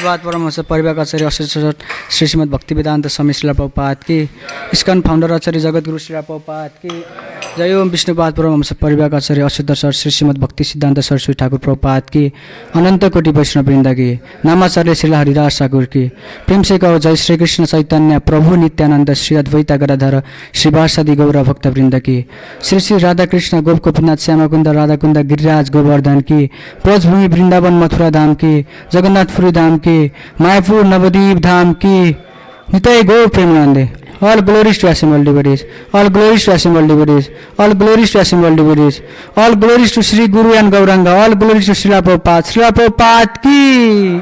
विष्णुपाद परमहंस परिवाराचार्य अशोक श्री श्रीमद् भक्तिवेदान्त स्वामी श्रील प्रभुपाद की, इस्कन फाउंडर आचार्य जगतगुरु श्रील प्रभुपाद की जय। ओम विष्णुपाद परमहंस परिवाराचार्य अशोक श्री श्रीमद् भक्ति सिद्धांत सरस्वती ठाकुर प्रभुपाद की, अनंत कोटि वैष्णव वृंद की, नामाचार्य श्री हरिदास ठाकुर की, प्रेम से कहो जय श्री कृष्ण चैतन्य प्रभु नित्यानंद श्री अद्वैत गदाधर श्रीवासादि गौर भक्त वृंद की, श्री श्री राधा कृष्ण गोप गोपीनाथ श्यामकुंद राधाकुंद गिरिराज गोवर्धन की, ब्रजभूमि वृंदावन मथुरा धाम की, जगन्नाथपुरी धाम की, मायापुर नवद्वीप धाम की, निताई गौर प्रेमानंदे। All glories to assembled devotees, all glories to assembled devotees, all glories to assembled devotees, all glories to Sri Guru and Gauranga, all glories to Srila Prabhupada, Srila Prabhupada ki.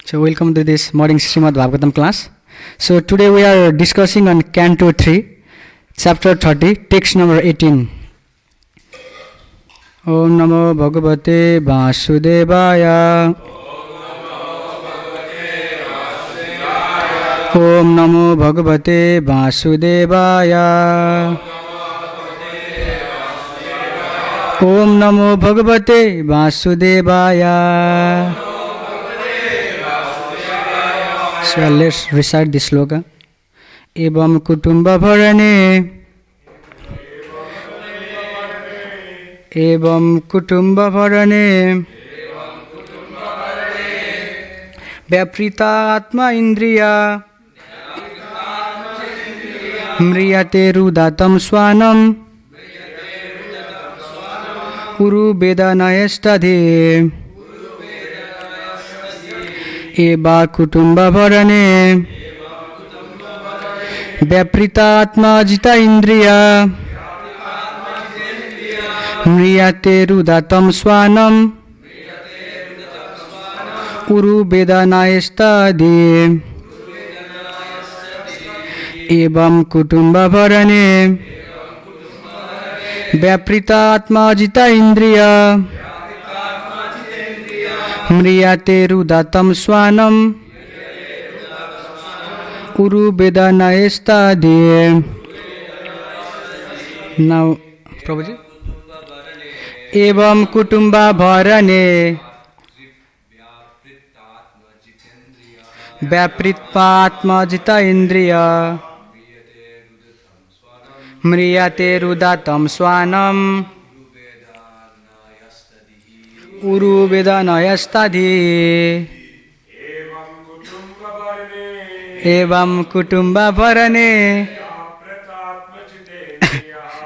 So welcome to this morning Srimad Bhagavatam class. So today we are discussing on Canto 3, Chapter 30, text number 18. Om Namo Bhagavate Vasudevaya. Om Namo Bhagavate Vasudevaya. Om Namo Bhagavate Vasudevaya. So let's recite this sloka. Evam kutumba bharane. Evam kutumba bharane. Vyaprita atma indriya. Mriyate rudatam swanam. Uru vedanayastadhe. Eva kutumba bharane. Vyaprita atma jita indriya. Mriyate rudatam swanam. Uru vedanayastadhe. Evam kutumba bharane. Vyaprita atma jita indriya. Mriyate rudatam swanam. Uru vedanayastadhe. Now, Prabhuji. Evam kutumba bharane. Vyapritpatma jita indriya. Mriyate rudatam swanam. Uru vedanayastadhi. Evam kutumba bharane.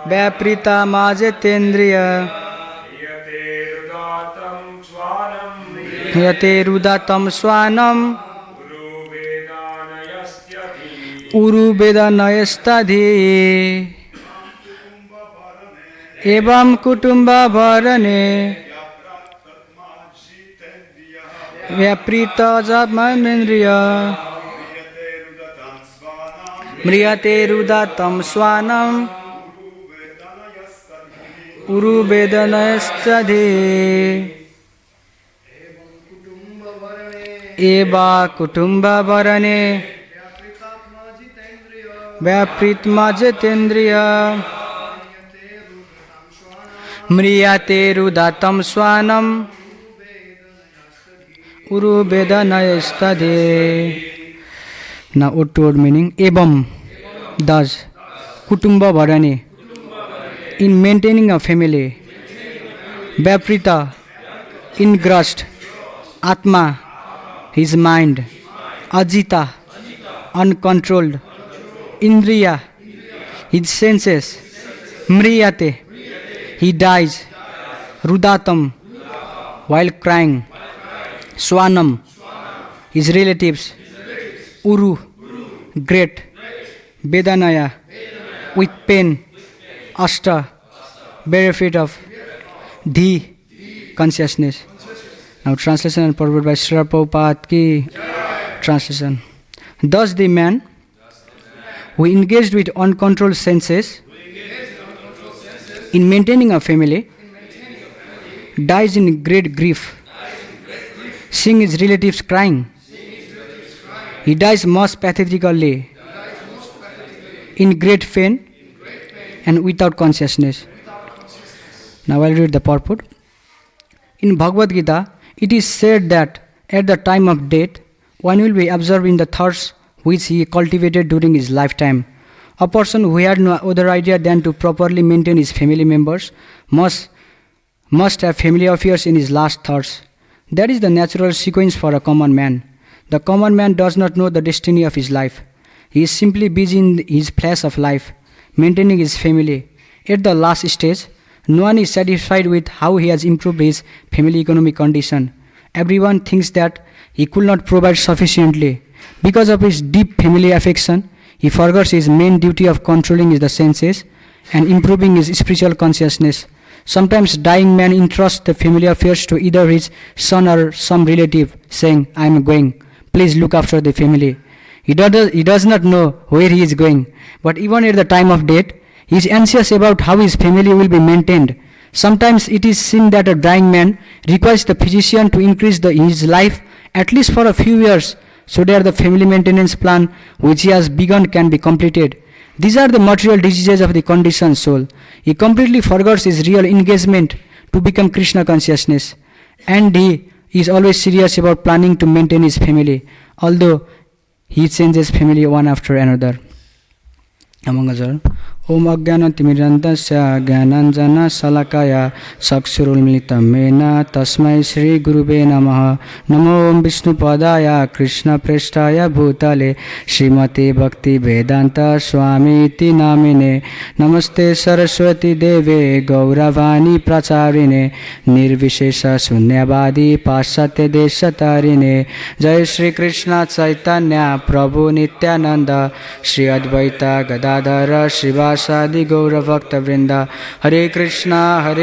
Vyaprita majitendriya. Yate rudatam swanam. Uru vedanayastadhi. Evam kutumba bharane. Vyaprita jatmamendriya. Mriyate rudatam swanam. Uru vedanayastadhi. Eva kutumba bharane. Vyapritma jitendriya. Mriyate rudatam swanam. Uru vedanayastadhe. Now word meaning. Evam, thus, kutumba bharane, in maintaining a family. Vyaprita, engrossed. Atma, his mind. Ajita, uncontrolled. Indriya, his senses. Mriyate, he dies. Rudatam, while crying. Swanam, his relatives. Uru, great. Vedanaya, with pain. Ashta, benefit of. Dhi, consciousness. Now translation and forward by Srila Prabhupada ki. Translation. Thus the man who engaged with uncontrolled senses in maintaining a family dies in great grief, seeing his relatives crying. He dies most pathetically in great pain, and without consciousness. Now I'll read the purport. In Bhagavad Gita, it is said that at the time of death, one will be observing the thoughts which he cultivated during his lifetime. A person who had no other idea than to properly maintain his family members must have family affairs in his last thoughts. That is the natural sequence for a common man. The common man does not know the destiny of his life. He is simply busy in his place of life, maintaining his family. At the last stage, no one is satisfied with how he has improved his family economic condition. Everyone thinks that he could not provide sufficiently. Because of his deep family affection, he forgets his main duty of controlling the senses and improving his spiritual consciousness. Sometimes dying man entrusts the family affairs to either his son or some relative, saying, "I am going. Please look after the family." He does not know where he is going, but even at the time of death, he is anxious about how his family will be maintained. Sometimes it is seen that a dying man requires the physician to increase his life at least for a few years, so that the family maintenance plan which he has begun can be completed. These are the material diseases of the conditioned soul. He completely forgets his real engagement to become Krishna consciousness, and he is always serious about planning to maintain his family, although he changes family one after another. Among others, Om Ajnana Timirandasya Jnananjana Salakaya Chakshurulmilitam Mena Tasmai Shri Gurube Namaha. Namo Om Vishnu Padaya Krishna Prestaya Bhutale Srimati Bhakti Vedanta Swami Iti Namine. Namaste Saraswati Deve Gauravani Pracharine Nirvishesha Sunyavadi Pasyatya Deshatarine. Jai Shri Krishna Chaitanya Prabhu Nityananda Shri Advaita Gadadhara Shivasadi Gaura Bhakta Vrinda. Hare Krishna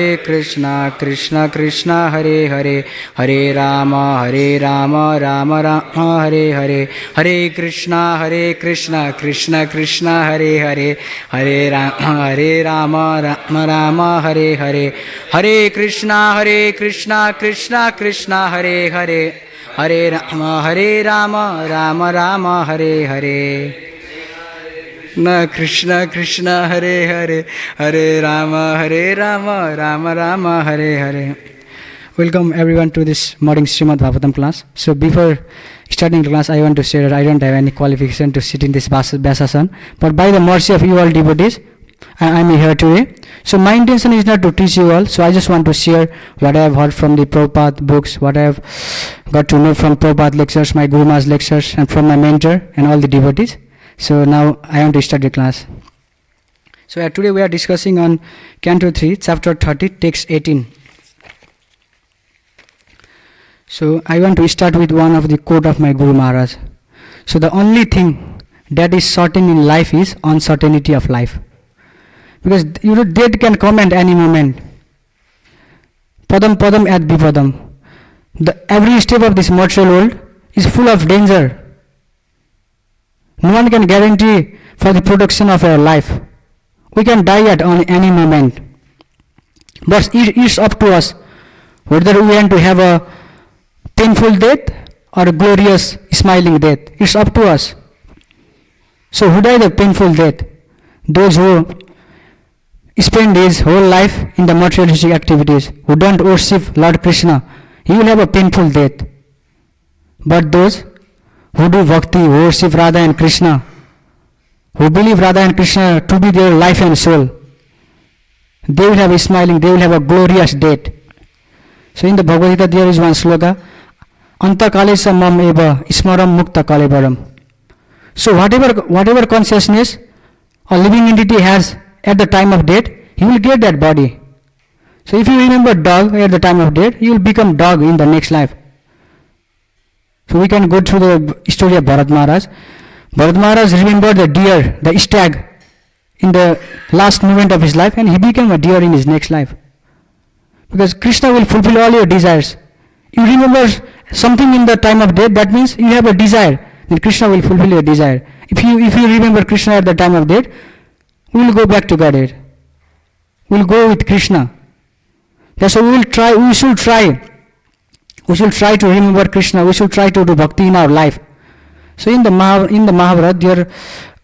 Krishna Krishna Hare Hare, Hare Rama Rama Rama Hare Hare. Hare Krishna Krishna Krishna Hare Hare, Hare Rama Rama Hare Hare. Hare Krishna Krishna Krishna Hare Hare, Hare Rama Rama Hare Hare. Krishna Krishna Hare Hare, Hare Rama Rama Hare Hare. Welcome everyone to this morning Srimad Bhagavatam class. So before starting the class, I want to say that I don't have any qualification to sit in this Vyasasana, but by the mercy of you all devotees, I am here today. So my intention is not to teach you all, so I just want to share what I have heard from the Prabhupada books, what I have got to know from Prabhupada lectures, my Guru Maharaj lectures, and from my mentor and all the devotees. So now I want to start the class. So today we are discussing on Canto 3, Chapter 30, Text 18. So I want to start with one of the quote of my Guru Maharaj. So the only thing that is certain in life is uncertainty of life. Because death can come at any moment. Padam padam ad vipadam. Every step of this material world is full of danger. No one can guarantee for the protection of our life. We can die at any moment. But it's up to us whether we want to have a painful death or a glorious smiling death. It's up to us. So who died a painful death? Those who spend his whole life in the materialistic activities, who don't worship Lord Krishna, he will have a painful death. But those who do bhakti, who worship Radha and Krishna, who believe Radha and Krishna to be their life and soul, they will have a smiling, they will have a glorious death. So in the Bhagavad Gita there is one sloka, Anta kalesa mam eva smaram mukta kalevaram. So whatever consciousness a living entity has at the time of death, he will get that body. So if you remember dog at the time of death, you will become dog in the next life. So we can go through the story of Bharat Maharaj. Bharat Maharaj remembered the deer, the stag, in the last moment of his life, and he became a deer in his next life. Because Krishna will fulfill all your desires. You remember something in the time of death, that means you have a desire, then Krishna will fulfill your desire. If you remember Krishna at the time of death, we will go back to Godhead. We will go with Krishna. That's why we should try to remember Krishna, we should try to do bhakti in our life. So in the Mahabharata, there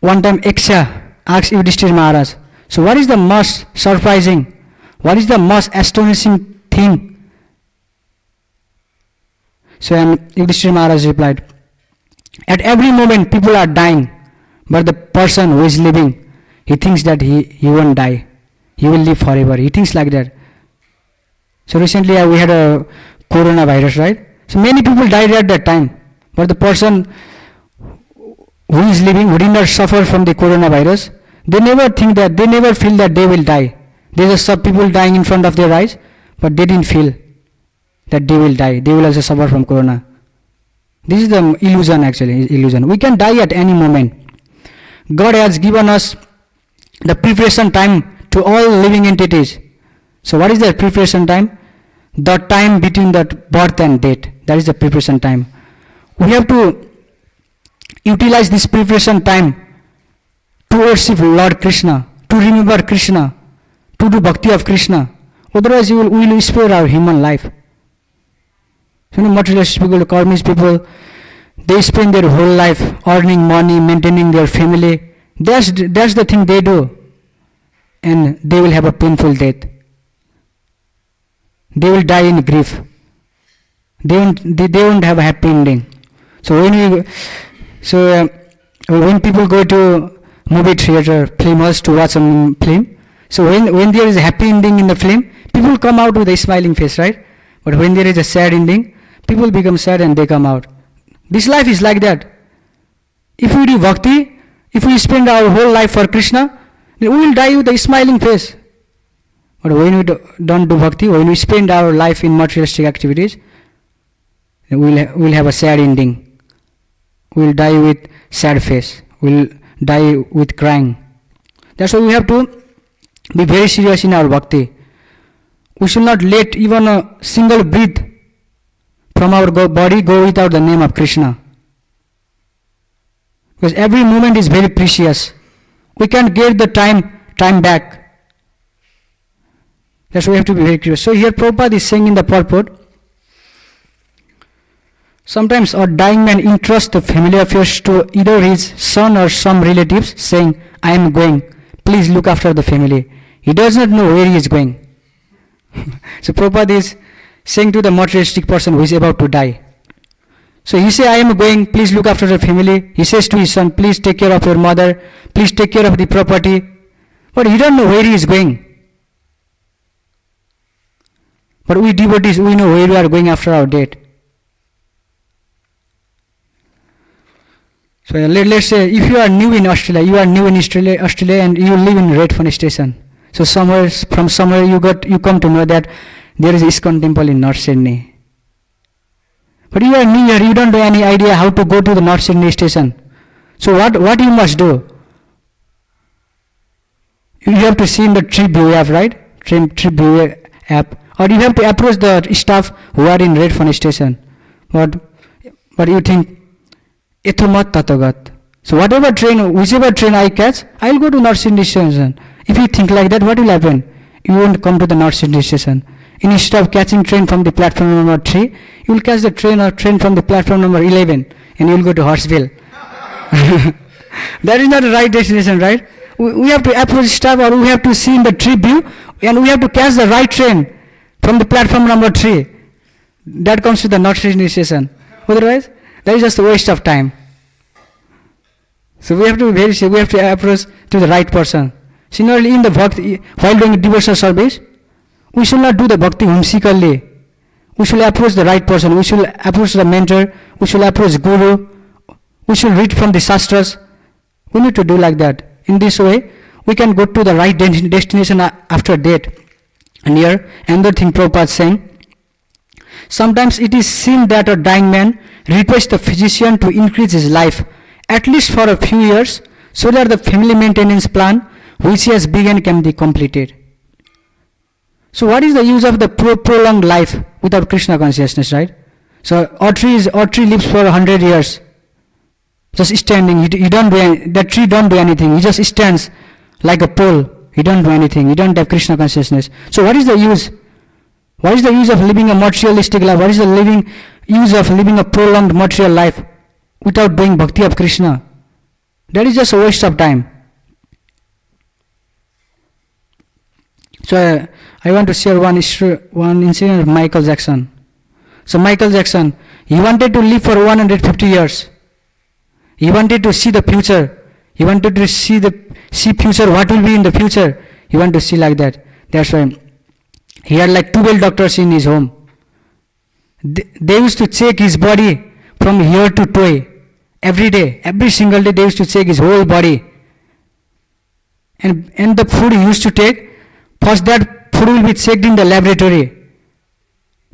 one time Eksha asked Yudhishthira Maharaj, So what is the most surprising? What is the most astonishing thing? So Yudhishthira Maharaj replied, at every moment people are dying, but the person who is living, he thinks that he won't die. He will live forever. He thinks like that. So recently we had a coronavirus, right? So many people died at that time, but the person who is living, who did not suffer from the coronavirus, they never feel that they will die. They just saw people dying in front of their eyes, but they didn't feel that they will die. They will also suffer from corona. This is the illusion actually, illusion. We can die at any moment. God has given us the preparation time to all living entities. So what is the preparation time? The time between the birth and death. That is the preparation time. We have to utilize this preparation time to worship Lord Krishna, to remember Krishna, to do bhakti of Krishna. Otherwise we will spare our human life. So, materialistic people, karmist people, they spend their whole life earning money, maintaining their family. That's the thing they do. And they will have a painful death. They will die in grief. They won't have a happy ending. So when people go to movie theater, film halls to watch a film, so when there is a happy ending in the film, people come out with a smiling face, right? But when there is a sad ending, people become sad and they come out. This life is like that. If we do bhakti, if we spend our whole life for Krishna, then we will die with a smiling face. But when we don't do bhakti, when we spend our life in materialistic activities, we will have a sad ending. We will die with sad face. We will die with crying. That's why we have to be very serious in our bhakti. We should not let even a single breath from our body go without the name of Krishna. Because every moment is very precious. We can't get the time back. That's why we have to be very curious. So here Prabhupada is saying in the purport, sometimes a dying man entrusts the family affairs to either his son or some relatives, saying, I am going, please look after the family. He does not know where he is going. So Prabhupada is saying to the materialistic person who is about to die. So he says, I am going, please look after the family. He says to his son, please take care of your mother, please take care of the property. But he don't know where he is going. But we devotees, we know where we are going after our death. So let's say if you are new in Australia, and you live in Redfern station. So from somewhere you come to know that there is ISKCON temple in North Sydney. But you are new here, you don't have any idea how to go to the North Sydney station. So what you must do? You have to see in the trip view app, right? Trip view app. Or you have to approach the staff who are in Redfern station. But you think, Ethumat Tatagat. So whichever train I catch, I will go to North Sydney station. If you think like that, what will happen? You won't come to the North Sydney station. Instead of catching train from the platform number 3, you will catch the train from the platform number 11 and you will go to Horseville. That is not the right destination, right? We have to approach staff, or we have to see in the trip view, and we have to catch the right train from the platform number 3. That comes to the North Sydney station. Otherwise, that is just a waste of time. So we have to be very sure, we have to approach to the right person. Similarly, in the bhakti, while doing devotional service, we should not do the bhakti whimsically. We should approach the right person. We should approach the mentor. We should approach guru. We should read from the shastras. We need to do like that. In this way, we can go to the right destination after death. And here, another thing Prabhupada is saying, sometimes it is seen that a dying man requests the physician to increase his life, at least for a few years, so that the family maintenance plan which he has begun can be completed. So what is the use of the prolonged life without Krishna consciousness, right? So tree lives for 100 years, just standing. That tree don't do anything. He just stands like a pole. He don't do anything. He don't have Krishna consciousness. So what is the use? What is the use of living a materialistic life? What is the use of living a prolonged material life without doing bhakti of Krishna? That is just a waste of time. So I want to share one incident of Michael Jackson. So Michael Jackson, he wanted to live for 150 years. He wanted to see the future. He wanted to see future, what will be in the future. He wanted to see like that. That's why he had like 12 doctors in his home. They used to check his body from here to toe. Every day, every single day, they used to check his whole body. And the food he used to take, first that food will be checked in the laboratory.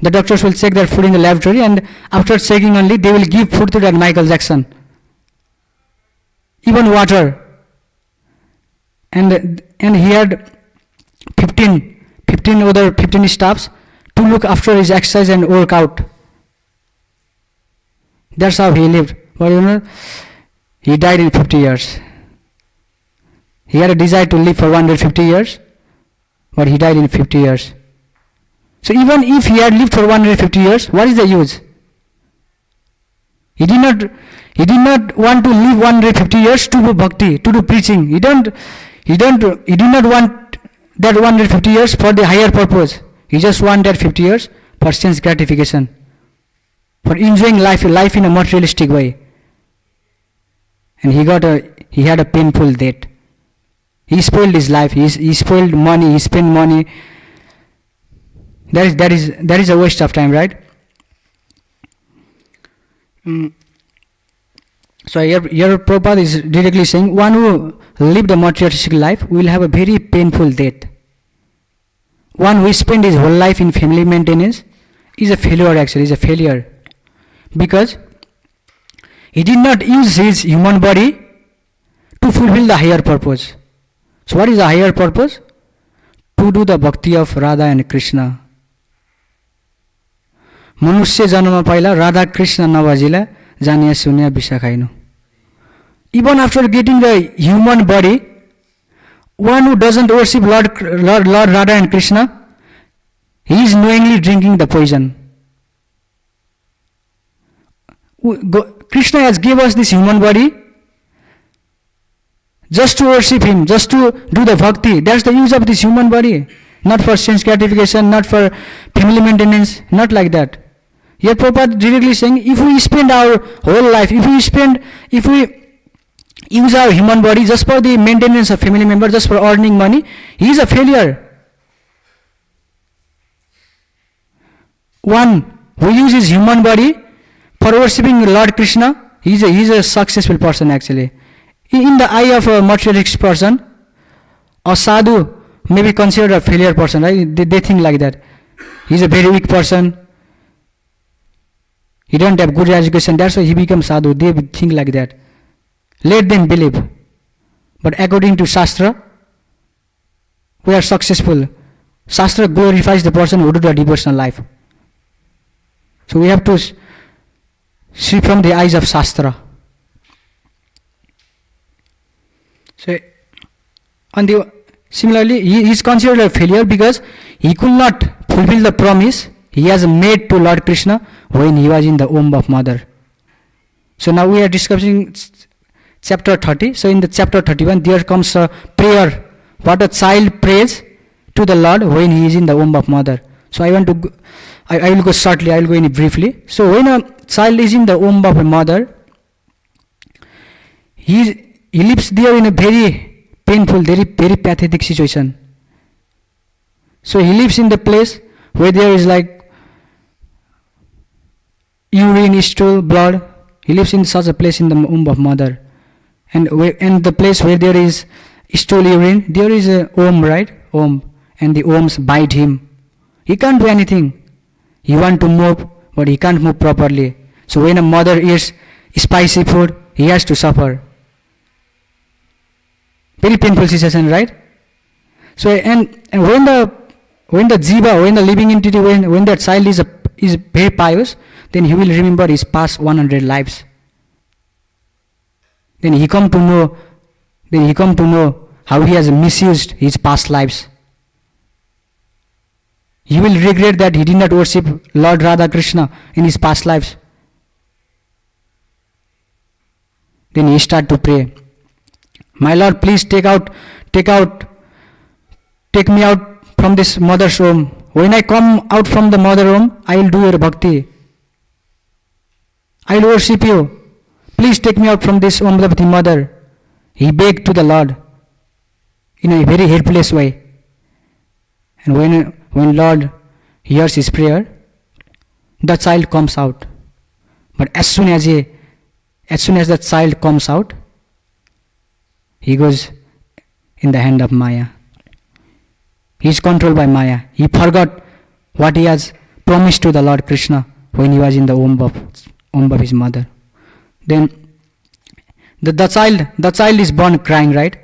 The doctors will check that food in the laboratory, and after checking only, they will give food to that Michael Jackson. Even water. And he had 15 staffs to look after his exercise and workout. That's how he lived. But he died in 50 years. He had a desire to live for 150 years, but he died in 50 years. So even if he had lived for 150 years, what is the use? He did not want to live 150 years to do bhakti, to do preaching. He did not want that 150 years for the higher purpose. He just wanted that 50 years for sense gratification, for enjoying life in a materialistic way. And he had a painful death. He spoiled his life. He spoiled money. He spent money. That is a waste of time, right? So here Prabhupada is directly saying, one who lived a materialistic life will have a very painful death. One who spent his whole life in family maintenance is a failure, actually, is a failure. Because he did not use his human body to fulfill the higher purpose. So what is the higher purpose? To do the bhakti of Radha and Krishna. मनुष्य जन्म पहिला राधा कृष्ण नभजिला जानिया सुनिया विषा खाइनु. Even after getting the human body, one who doesn't worship Lord Radha and Krishna, he is knowingly drinking the poison. Krishna has given us this human body just to worship him, just to do the bhakti. That's the use of this human body. Not for sense gratification, not for family maintenance, not like that. Here Prabhupada directly saying, if we spend our whole life, if we use our human body just for the maintenance of family member, just for earning money, he is a failure. One who uses human body for worshipping Lord Krishna, he is a successful person, actually. In the eye of a materialistic person, a sadhu may be considered a failure person, right? They think like that. He is a very weak person. He don't have good education, that's why he becomes sadhu. They think like that. Let them believe. But according to Shastra, we are successful. Shastra glorifies the person who do the devotional life. So we have to see from the eyes of Shastra. So, similarly, he is considered a failure because he could not fulfill the promise he has made to Lord Krishna when he was in the womb of mother. So now we are discussing chapter 30. So in the chapter 31, there comes a prayer. What a child prays to the Lord when he is in the womb of mother. So I will go shortly, I will go in briefly. So when a child is in the womb of a mother, he lives there in a very painful, very pathetic situation. So he lives in the place where there is like urine, stool, blood. He lives in such a place in the womb of mother. And the place where there is stool, urine, there is a womb, right? Womb. And the worms bite him. He can't do anything. He wants to move, but he can't move properly. So when a mother eats spicy food, he has to suffer. Very painful situation, right? So and when the jiva, when the living entity, when that child is very pious, then he will remember his past 100 lives. Then he come to know how he has misused his past lives. He will regret that he did not worship Lord Radha Krishna in his past lives. Then he start to pray, my Lord, please take me out from this mother's womb. When I come out from the mother womb, I will do your bhakti. I will worship you. Please take me out from this womb of the mother. He begged to the Lord in a very helpless way. And when Lord hears his prayer, the child comes out. But as soon as the child comes out, he goes in the hand of Maya. He is controlled by Maya. He forgot what he has promised to the Lord Krishna when he was in the womb of his mother. Then the child is born crying, right?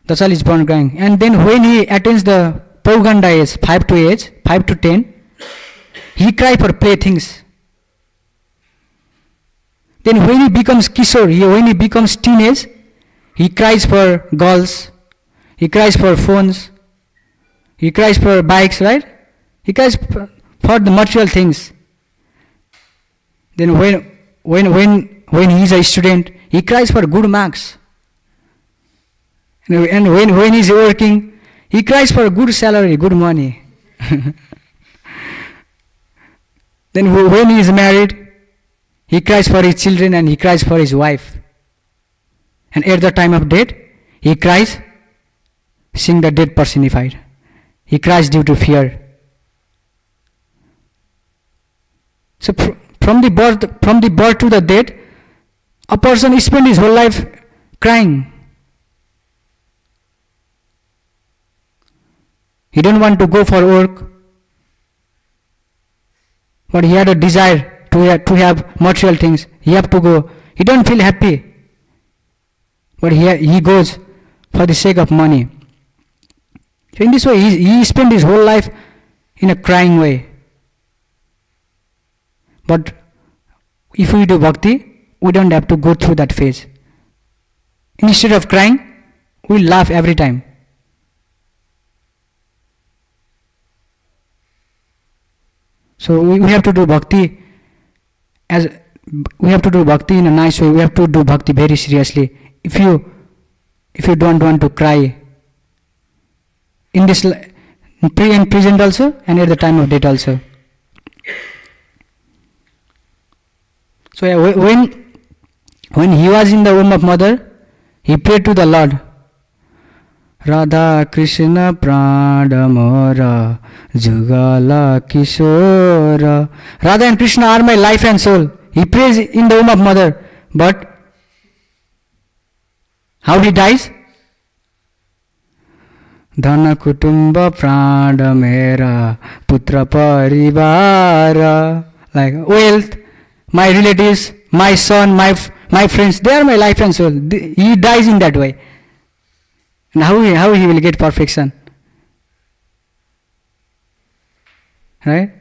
The child is born crying. And then when he attains the Pauganda age, 5 to 10, he cries for playthings. Then when he becomes Kishore, when he becomes teenage, he cries for girls, he cries for phones, he cries for bikes, right? He cries for the material things. Then when he is a student, he cries for good marks. And when he is working, he cries for good salary, good money. Then when he is married, he cries for his children and he cries for his wife. And at the time of death, he cries, seeing the dead personified. He cries due to fear. So from the birth to the death, a person spends his whole life crying. He didn't want to go for work, but he had a desire to have material things. He have to go. He don't feel happy, but he goes for the sake of money. So in this way, he spent his whole life in a crying way. But if we do bhakti, we don't have to go through that phase. Instead of crying, we laugh every time. So we have to do bhakti in a nice way. We have to do bhakti very seriously. If you don't want to cry in this pre and present also, and at the time of death also. So when he was in the womb of mother, he prayed to the Lord. Radha Krishna Prana Mora Jugala Kishora. Radha and Krishna are my life and soul. He prays in the womb of mother. But how he dies? Dhana Kutumba Prana Mera Putra Parivara. Like wealth, my relatives, my son, my friends, they are my life and soul. He dies in that way. And how he will get perfection? Right?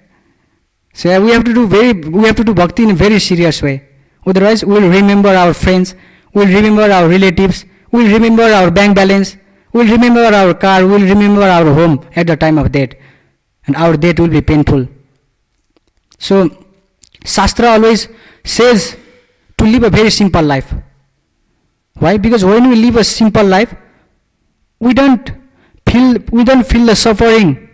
So we have to do bhakti in a very serious way. Otherwise, we will remember our friends, we will remember our relatives, we will remember our bank balance, we will remember our car, we will remember our home at the time of death, and our death will be painful. So, Shastra always says to live a very simple life. Why? Because when we live a simple life, we don't feel the suffering.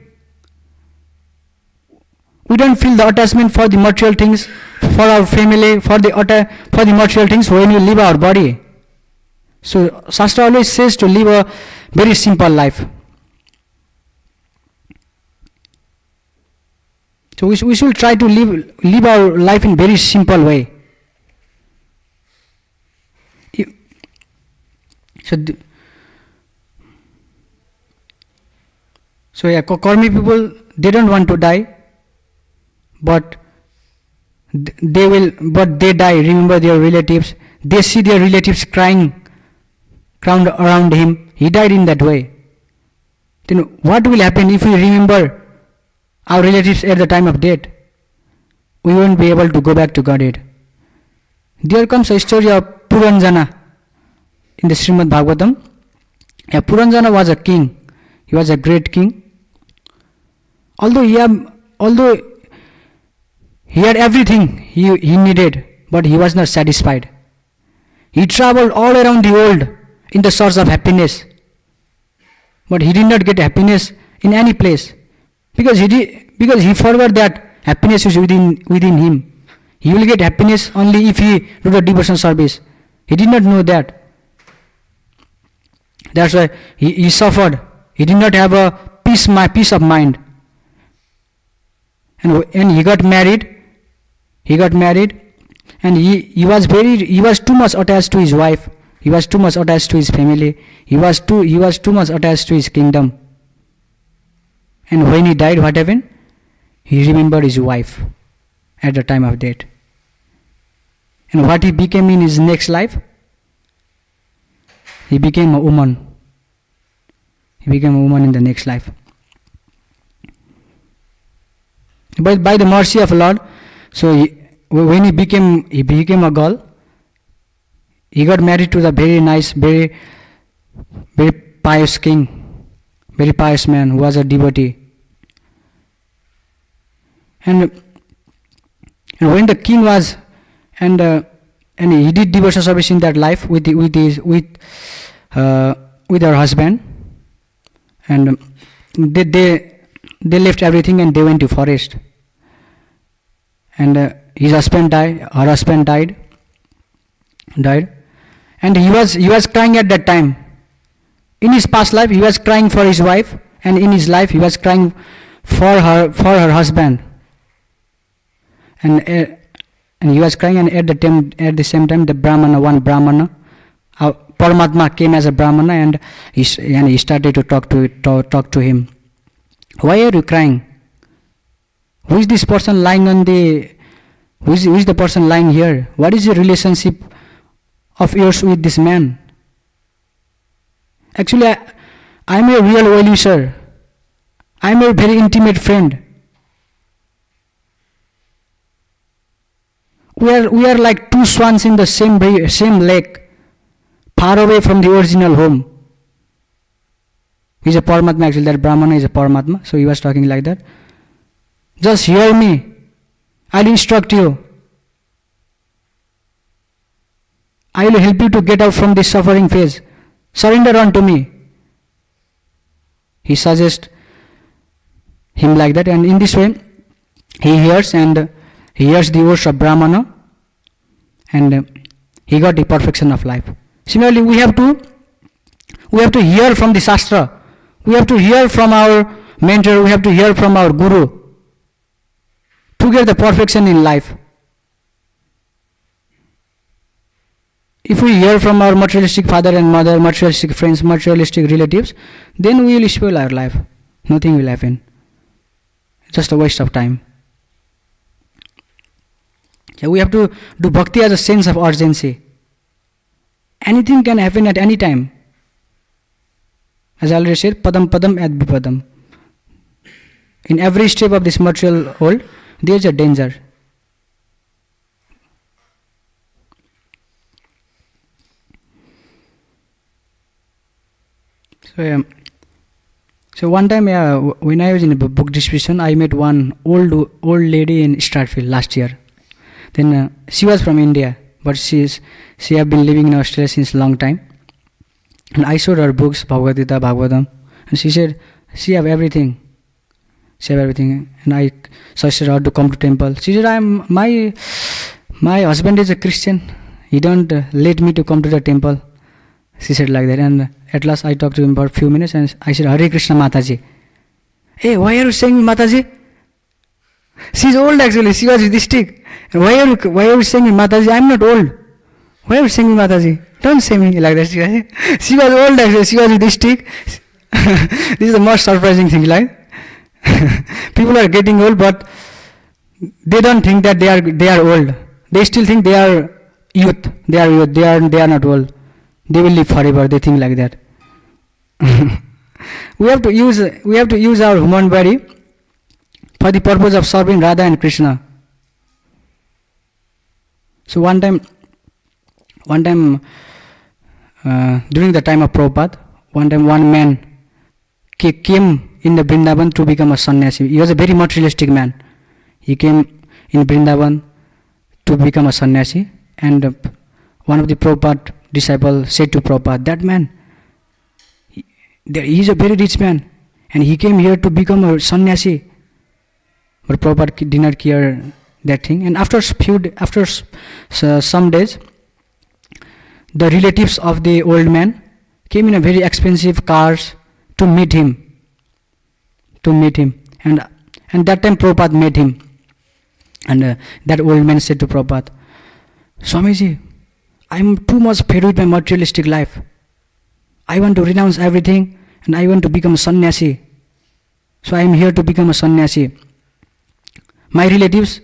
We don't feel the attachment for the material things, for our family, for the material things when we live our body. So Shastra always says to live a very simple life. So we should try to live our life in very simple way. So karmi people, they don't want to die, but they die. Remember their relatives. They see their relatives crying around him. He died in that way. Then what will happen if we remember our relatives at the time of death? We won't be able to go back to Godhead. There comes a story of Puranjana in the Srimad Bhagavatam. Puranjana was a king. He was a great king. Although he had everything he needed, but he was not satisfied. He traveled all around the world in the search of happiness. but he did not get happiness in any place, because he forgot that happiness is within him. He will get happiness only if he do the devotion service. He did not know that. That's why he suffered. He did not have a peace of mind. And he got married. And he was too much attached to his wife. He was too much attached to his family. He was too much attached to his kingdom. And when he died, what happened? He remembered his wife at the time of death. And what he became in his next life? He became a woman. He became a woman in the next life. But by the mercy of Lord, so when he became a girl, he got married to the very nice, very pious king, very pious man who was a devotee. And when the king was, and he did devotional service in that life with her husband, and they left everything and they went to forest. And her husband died, and he was crying at that time. In his past life, he was crying for his wife, and in his life, he was crying for her husband. And he was crying, and at the same time, one Brahmana, Paramatma came as a Brahmana, and he started to talk to him. Why are you crying? Who is this person lying on the? Who is the person lying here? What is the relationship of yours with this man? Actually, I am a real well-wisher. I am a very intimate friend. We are like two swans in the same lake, far away from the original home. He is a Paramatma, actually. That Brahmana is a Paramatma. So he was talking like that. Just hear me. I'll instruct you. I will help you to get out from this suffering phase. Surrender unto me. He suggests him like that, and in this way, he hears the words of Brahmana, and he got the perfection of life. Similarly, we have to hear from the Shastra. We have to hear from our mentor. We have to hear from our Guru to get the perfection in life. If we hear from our materialistic father and mother, materialistic friends, materialistic relatives, then we will spoil our life. Nothing will happen. It's just a waste of time. Yeah, we have to do bhakti as a sense of urgency. Anything can happen at any time. As I already said, padam padam ad vipadam. In every step of this material world, there is a danger. So one time, when I was in a book distribution, I met one old lady in Stratfield last year. Then she was from India, but she have been living in Australia since a long time. And I showed her books, Bhagavad Gita, Bhagavatam, and she said she have everything. And I suggested her to come to temple. She said, my husband is a Christian. He don't let me to come to the temple. She said like that. And at last I talked to him for a few minutes, and I said, Hare Krishna Mataji. Hey, why are you saying Mataji? She's old actually. She was Yudhishthik. Why are you saying Mataji? I'm not old. Why are you saying Mataji? Don't say me like that. She was old actually. She was Yudhishthik. This is the most surprising thing. Like people are getting old, but they don't think that they are old. They still think they are youth. They are youth. They are not old. They will live forever. They think like that. We have to use our human body for the purpose of serving Radha and Krishna. So one time during the time of Prabhupada, one man came in the Vrindavan to become a sannyasi. He was a very materialistic man. He came in Vrindavan to become a sannyasi, and one of the Prabhupada disciples said to Prabhupada, that man, He is a very rich man, and he came here to become a sannyasi. But Prabhupada did not care that thing. And after some days, the relatives of the old man came in a very expensive cars to meet him. And that time Prabhupada met him. And that old man said to Prabhupada, Swamiji, I am too much fed with my materialistic life. I want to renounce everything and I want to become a sannyasi. So I am here to become a sannyasi. My relatives,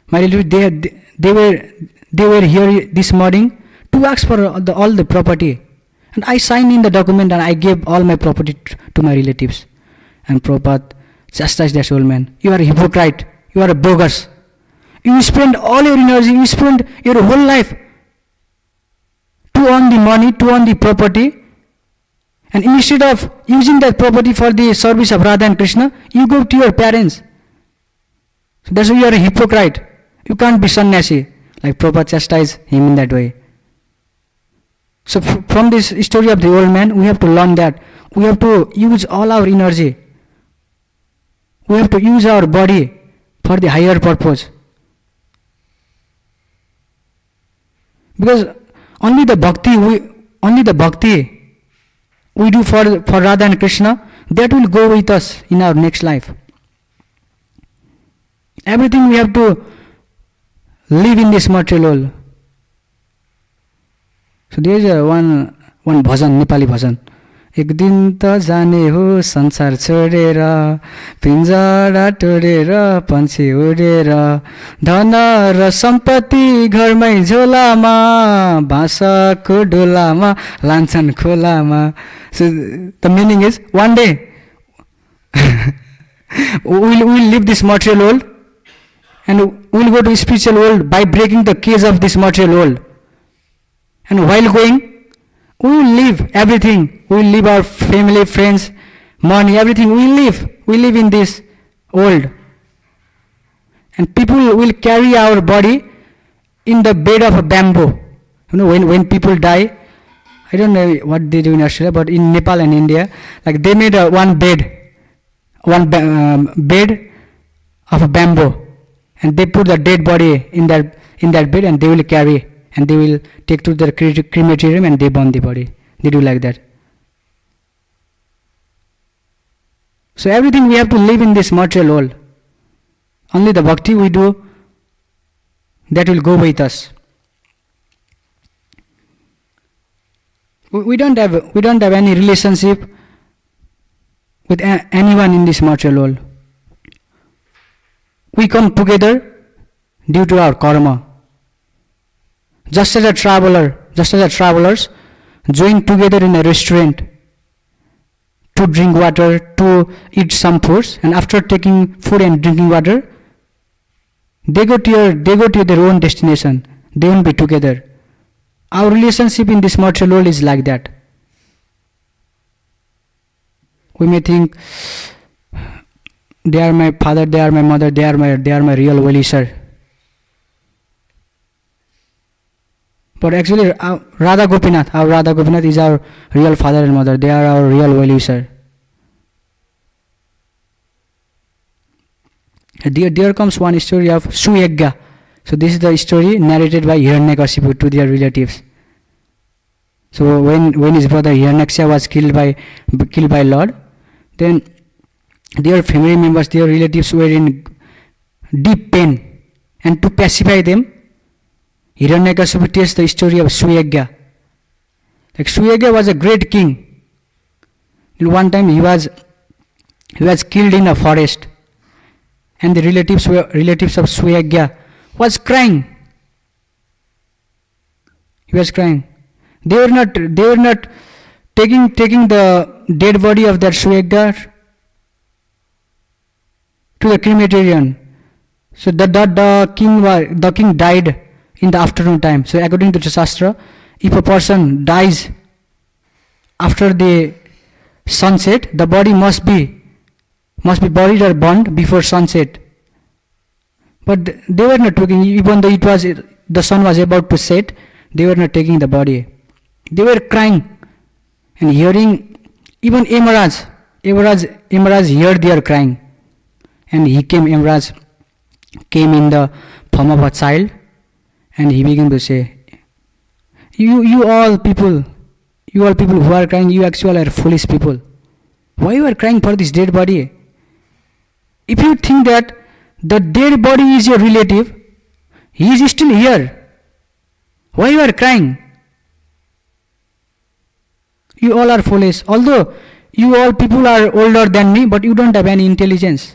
they were here this morning to ask for all the property. And I signed in the document and I gave all my property to my relatives. And Prabhupada chastised that old man. You are a hypocrite. You are a bogus. You spend all your energy, you spend your whole life to earn the money, to earn the property. And instead of using that property for the service of Radha and Krishna, you go to your parents. So that's why you are a hypocrite. You can't be sannyasi. Like Prabhupada chastised him in that way. So from this story of the old man, we have to learn that we have to use all our energy. We have to use our body for the higher purpose. Because only the bhakti we do for Radha and Krishna, that will go with us in our next life. Everything we have to live in this material world. So there is one bhajan, Nepali bhajan. एक दिन त जाने हो संसार छोडेर पिंजरा तोडेर पंछी उडेर धन र सम्पत्ति घरमै झोलामा बाँसको डोलामा लान्छन् खोलामा. So the meaning is one day we'll leave this material world and we'll go to spiritual world by breaking the cage of this material world. And while going, we will leave everything. We will leave our family, friends, money, everything. We live in this world. And people will carry our body in the bed of a bamboo. You know, when people die, I don't know what they do in Australia, but in Nepal and India, like they made one bed of a bamboo, and they put the dead body in that bed, and they will carry. And they will take to the crematorium and they burn the body. They do like that. So everything we have to live in this material world. Only the bhakti we do, that will go with us. We don't have any relationship with anyone in this material world. We come together due to our karma. Just as travelers join together in a restaurant to drink water, to eat some foods, and after taking food and drinking water, they go to their own destination. They won't be together. Our relationship in this material world is like that. We may think they are my father, they are my mother, they are my real well-wisher. But actually, our Radha Gopinath is our real father and mother. They are our real well-wisher. There comes one story of Suyagya. So this is the story narrated by Hiranyakashipu to their relatives. So when his brother Hiranyaksha was killed by Lord, then their family members, their relatives were in deep pain, and to pacify them, Hiranyakashipu tells the story of Suyagya. Like Suyagya was a great king. And one time he was killed in a forest, and the relatives of Suyagya was crying. He was crying. They were not taking the dead body of that Suyagya to the crematorium. So the king died in the afternoon time. So according to the Shastra, if a person dies after the sunset, the body must be buried or burned before sunset. But they were not taking, even though the sun was about to set, they were not taking the body. They were crying, and hearing Even Yamaraj heard their crying, and Yamaraj came in the form of a child, and he began to say, you all people who are crying, you actually are foolish people. Why you are crying for this dead body? If you think that the dead body is your relative, he is still here. Why you are crying? You all are foolish. Although you all people are older than me, but you don't have any intelligence.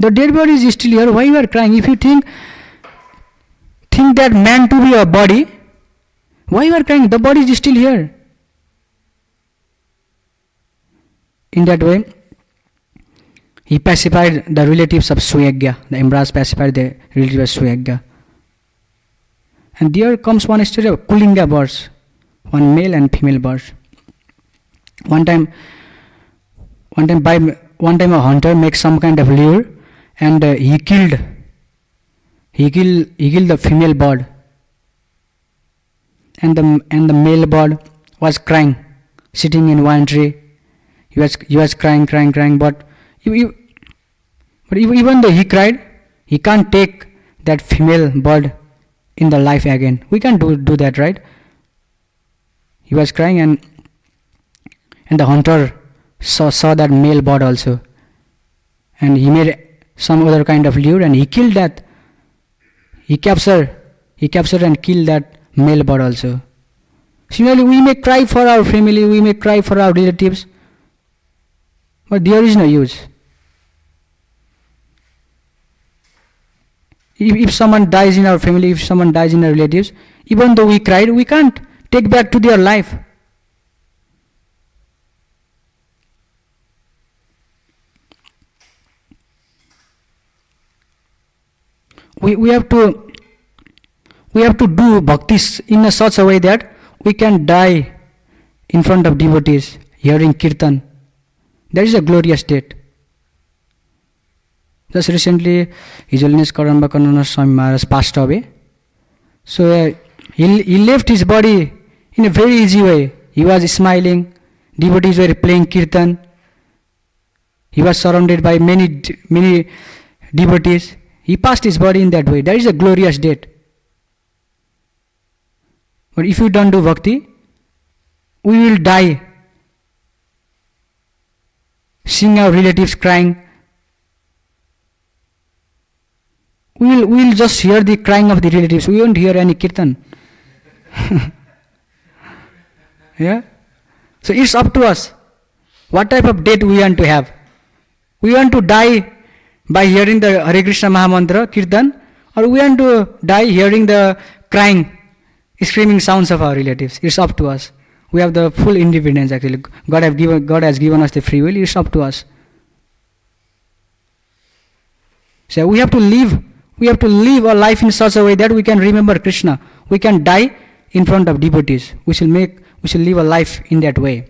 The dead body is still here. Why you are crying? If you think that man to be a body, why you are crying? The body is still here. In that way, he pacified the relatives of Suyagya. The Yamaraj pacified the relatives of Suyagya. And there comes one story of Kulinga birds, one male and female birds. One time a hunter makes some kind of lure, and he killed the female bird, and the male bird was crying, sitting in one tree. He was crying, but even though he cried, he can't take that female bird in the life again. We can't do that, right? He was crying, and the hunter saw that male bird also, and he made some other kind of lure, and he killed that. He captured and killed that male bird also. Similarly, we may cry for our family, we may cry for our relatives, but there is no use. If someone dies in our family, if someone dies in our relatives, even though we cried, we can't take back to their life. We have to do bhakti in such a way that we can die in front of devotees, hearing kirtan. That is a glorious state. Just recently, His Holiness Karambakana Swami Maharaj passed away. So he left his body in a very easy way. He was smiling. Devotees were playing kirtan. He was surrounded by many devotees. He passed his body in that way. That is a glorious state. But if you don't do bhakti, we will die, seeing our relatives crying. We will just hear the crying of the relatives. We won't hear any kirtan. Yeah? So it's up to us. What type of death we want to have? We want to die by hearing the Hare Krishna Mahamantra, kirtan, or we want to die hearing the crying, screaming sounds of our relatives. It's up to us. We have the full independence actually. God has given us the free will. It's up to us. So we have to live a life in such a way that we can remember Krishna. We can die in front of devotees. We shall live a life in that way.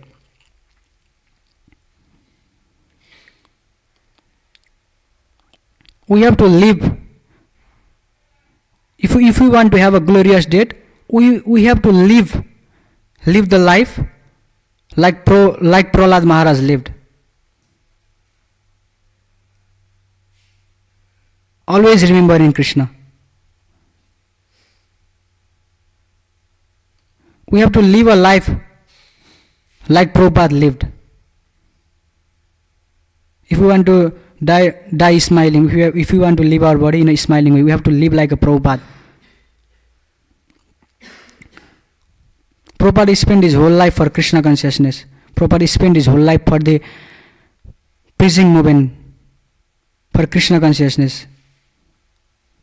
We have to live. If we want to have a glorious death, we have to live the life like Prahlad Maharaj lived. Always remembering Krishna. We have to live a life like Prabhupada lived. If we want to die smiling, if we want to live our body in a smiling way, we have to live like a Prabhupada. Prabhupada spent his whole life for Krishna consciousness. Prabhupada spent his whole life for the preaching movement, for Krishna consciousness.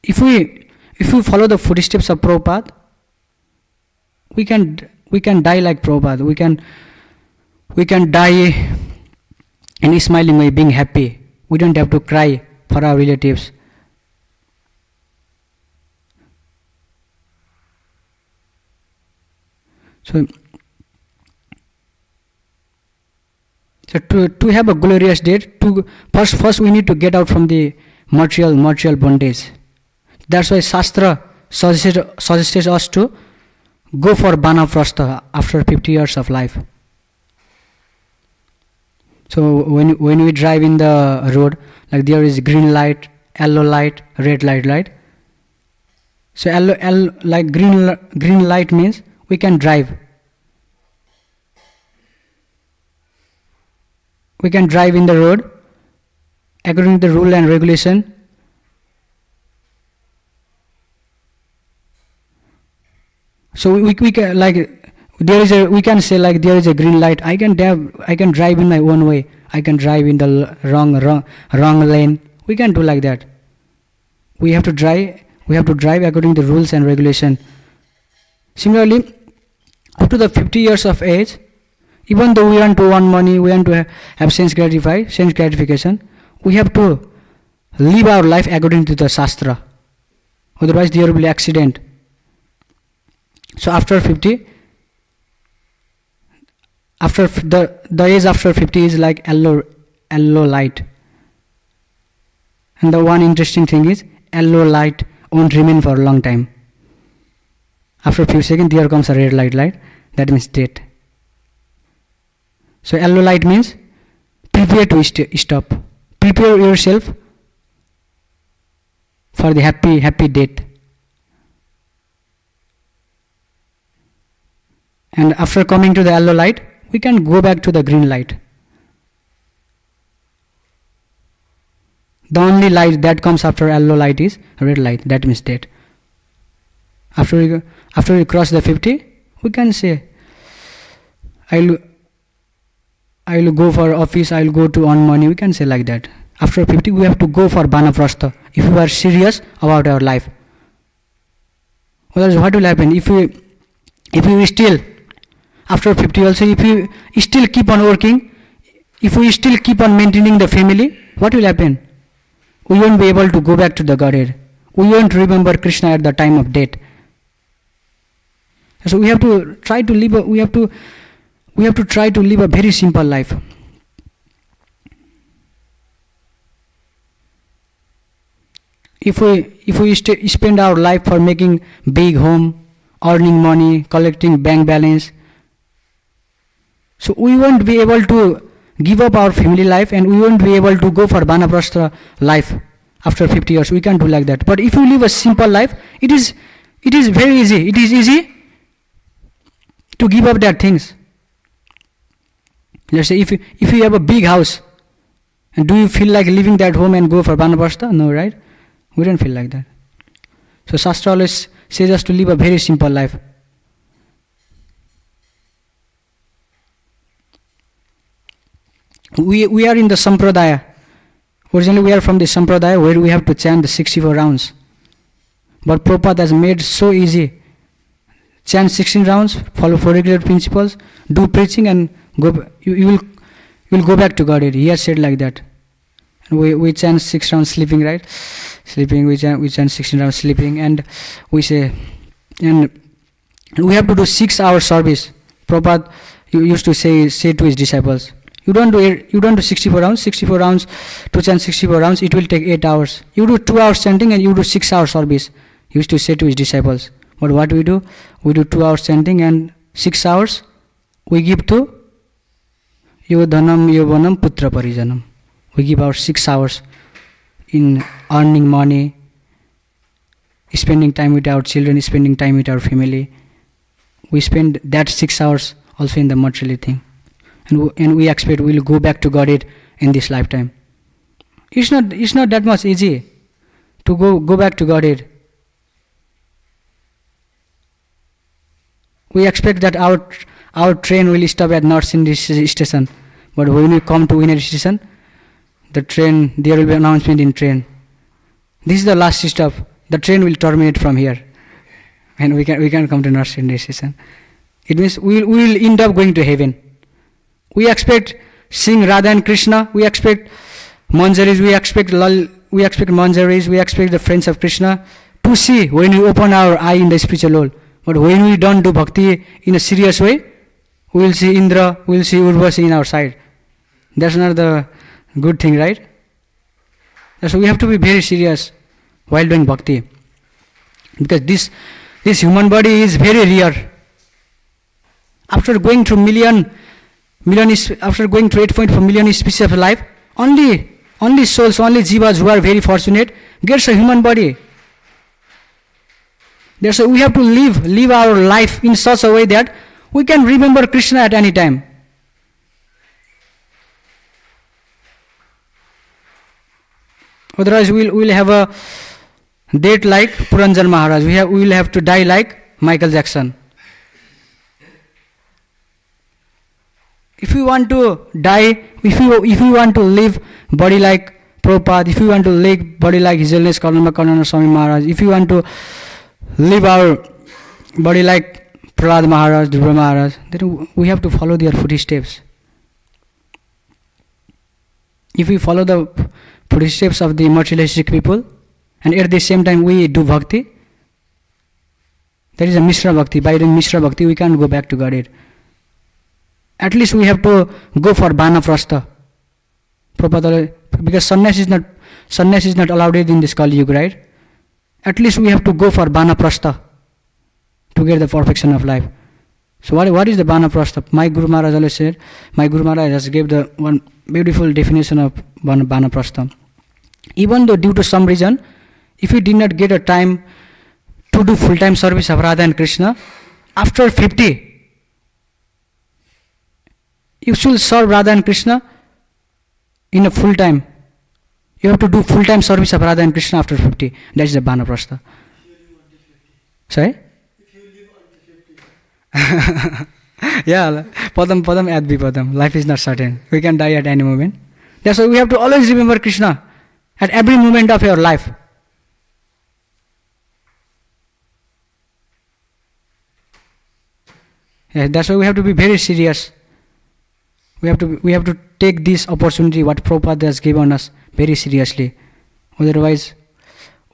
If we follow the footsteps of Prabhupada, we can die like Prabhupada. We can die in a smiling way, being happy. We don't have to cry for our relatives. So to have a glorious death, first we need to get out from the material bondage. That's why Shastra suggested us to go for Banaprastha after 50 years of life. So when we drive in the road, like there is green light, yellow light, red light, right? So like green light means we can drive. We can drive in the road according to the rule and regulation. So we can, like, we can say like there is a green light. I can drive in my own way. I can drive in the wrong lane. We can do like that. We have to drive according to the rules and regulation. Similarly, up to the 50 years of age, even though we want to earn money, we want to have sense gratification, we have to live our life according to the Shastra. Otherwise, there will be accident. So after 50, after the age after 50 is like yellow light. And the one interesting thing is, yellow light won't remain for a long time. After a few seconds, there comes a red light. That means death. So yellow light means prepare to stop. Prepare yourself for the happy death. And after coming to the yellow light, we can go back to the green light. The only light that comes after yellow light is red light. That means death. After we cross the 50, we can say, I'll go for office, I'll go to earn money. We can say like that. After 50, we have to go for Banaprastha if we are serious about our life. Otherwise, what will happen if we still, after 50 also, if we still keep on working, if we still keep on maintaining the family, what will happen? We won't be able to go back to the Godhead. We won't remember Krishna at the time of death. So we have to try to live. We have to try to live a very simple life. If we spend our life for making big home, earning money, collecting bank balance, so we won't be able to give up our family life, and we won't be able to go for Banaprastha life after 50 years. We can't do like that. But if you live a simple life, it is very easy. It is easy to give up that things. Let's say if you have a big house, and do you feel like leaving that home and go for Banaprastha? No, right? We don't feel like that. So Shastra always says us to live a very simple life. We are in the Sampradaya. Originally we are from the Sampradaya where we have to chant the 64 rounds. But Prabhupada has made so easy. Chant 16 rounds, follow 4 regular principles, do preaching, and go. You will go back to Godhead. He has said like that. And we chant 6 rounds sleeping, right? Sleeping. We chant 16 rounds sleeping, and we say, and we have to do 6 hours service. Prabhupada used to say to his disciples, you don't do 64 rounds. 64 rounds to chant 64 rounds. It will take 8 hours. You do 2 hours chanting and you do 6 hours service. He used to say to his disciples. But what we do? We do 2 hours chanting and 6 hours we give to Yodhanam Yovanam Putra Parijanam. We give our 6 hours in earning money, spending time with our children, spending time with our family. We spend that 6 hours also in the material thing. And we expect we will go back to Godhead in this lifetime. It's not that much easy to go back to Godhead. We expect that our train will stop at North Sindhi station, but when we come to Winner station, there will be announcement in train. This is the last stop. The train will terminate from here, and we can come to North Sindhi station. It means we will end up going to heaven. We expect seeing Radha and Krishna. We expect manjaris. We expect lal. We expect manjaris. We expect the friends of Krishna to see when we open our eye in the spiritual world. But when we don't do bhakti in a serious way, we will see Indra, we will see Urvasi in our side. That's not the good thing, right? So we have to be very serious while doing bhakti. Because this human body is very rare. after going through after going through 8.4 million species of life, only souls, only jivas who are very fortunate gets a human body. That's why we have to live our life in such a way that we can remember Krishna at any time. Otherwise, we will have a date like Puranjan Maharaj. We will have to die like Michael Jackson. If we want to die, if we want to live body like Prabhupada, if we want to live body like His Holiness Karnama Swami Maharaj, if we want to live our body like Prahlad Maharaj, Dhruva Maharaj, then we have to follow their footsteps. If we follow the footsteps of the materialistic people, and at the same time we do bhakti, that is a Mishra Bhakti. By doing Mishra Bhakti, we can't go back to Godhead. At least we have to go for Vanaprastha. Prabhupada, because sannyas is not allowed in this Kali Yuga, right? At least we have to go for Vanaprastha to get the perfection of life. So what is the Vanaprastha? My Guru Maharaj always said, my Guru Maharaj has gave the one beautiful definition of Vanaprastha. Even though due to some reason, if you did not get a time to do full-time service of Radha and Krishna, after 50, you should serve Radha and Krishna in a full time. You have to do full-time service of Radha and Krishna after 50. That is the Vanaprastha. Sorry? If you live until 50. Yeah, Padam ad vipadam. Life is not certain. We can die at any moment. That's why we have to always remember Krishna at every moment of your life. Yeah, that's why we have to be very serious. We have to take this opportunity what Prabhupada has given us very seriously. Otherwise,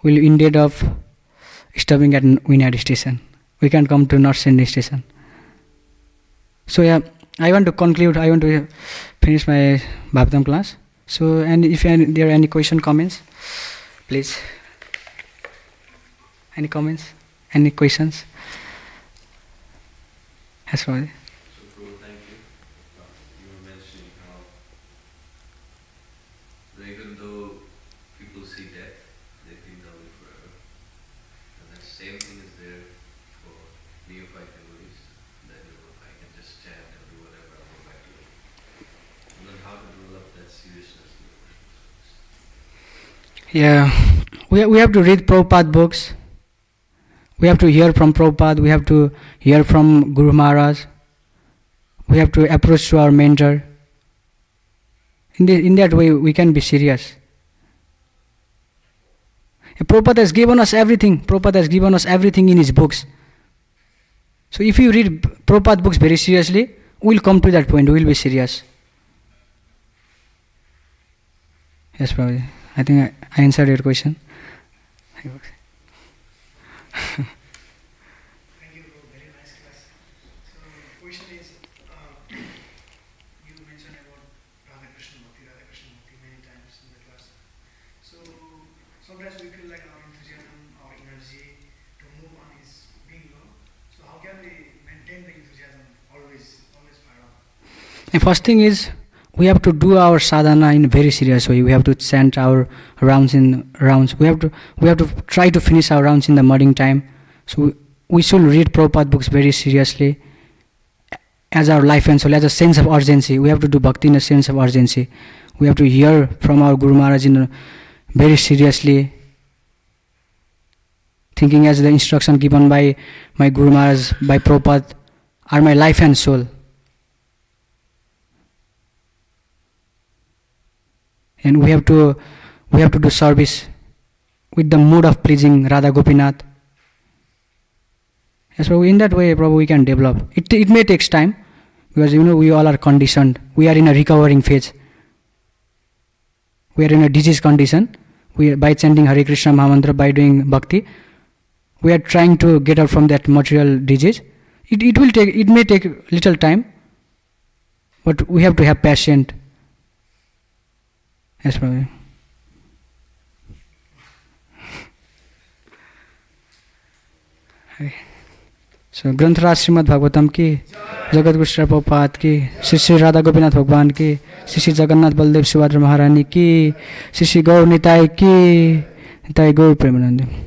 we'll end up stopping at Winad station. We can't come to North Sydney station. So yeah, I want to conclude. I want to finish my Bhagavatam class. So, and if there are any question, comments, please. Any comments? Any questions? Yes, Swami. So, Prabhu, thank you. You were mentioning how even though people see death, they think they'll live forever. And that same thing is there for neophyte devotees, that I can just chant and do whatever, I'll go back to it. And then how to develop that seriousness in the worship service. Yeah, we have to read Prabhupada books. We have to hear from Prabhupada. We have to hear from Guru Maharaj. We have to approach to our mentor. In that way, we can be serious. Prabhupada has given us everything. Prabhupada has given us everything in his books. So if you read Prabhupada books very seriously, we will come to that point. We will be serious. Yes, Prabhupada. I think I answered your question. Thank you, very nice class. So, question is, you mentioned about Radha Krishna Bhakti many times in the class. So, sometimes we feel like our enthusiasm, our energy to move on is being low. So, how can we maintain the enthusiasm always fire up? The first thing is, we have to do our sadhana in a very serious way. We have to chant our rounds. We have to try to finish our rounds in the morning time. So we should read Prabhupada books very seriously as our life and soul, as a sense of urgency. We have to do bhakti in a sense of urgency. We have to hear from our Guru Maharaj very seriously, thinking as the instruction given by my Guru Maharaj, by Prabhupada, are my life and soul. And we have to do service with the mood of pleasing Radha Gopinath. Yes, so in that way, probably we can develop. It may take time, because we all are conditioned. We are in a recovering phase. We are in a disease condition. By chanting Hare Krishna Mahamantra, by doing bhakti, we are trying to get out from that material disease. It may take little time, but we have to have patience. Yes, Prabhu. So, Granth Raj Srimad Bhagavatam ki Jagat Guru Shri Prabhupada की, श्री श्री राधा गोपीनाथ भगवान की, श्री श्री जगन्नाथ बलदेव सुभद्रा महारानी की, श्री श्री गौर निताई की, निताई गौर प्रेमानंद।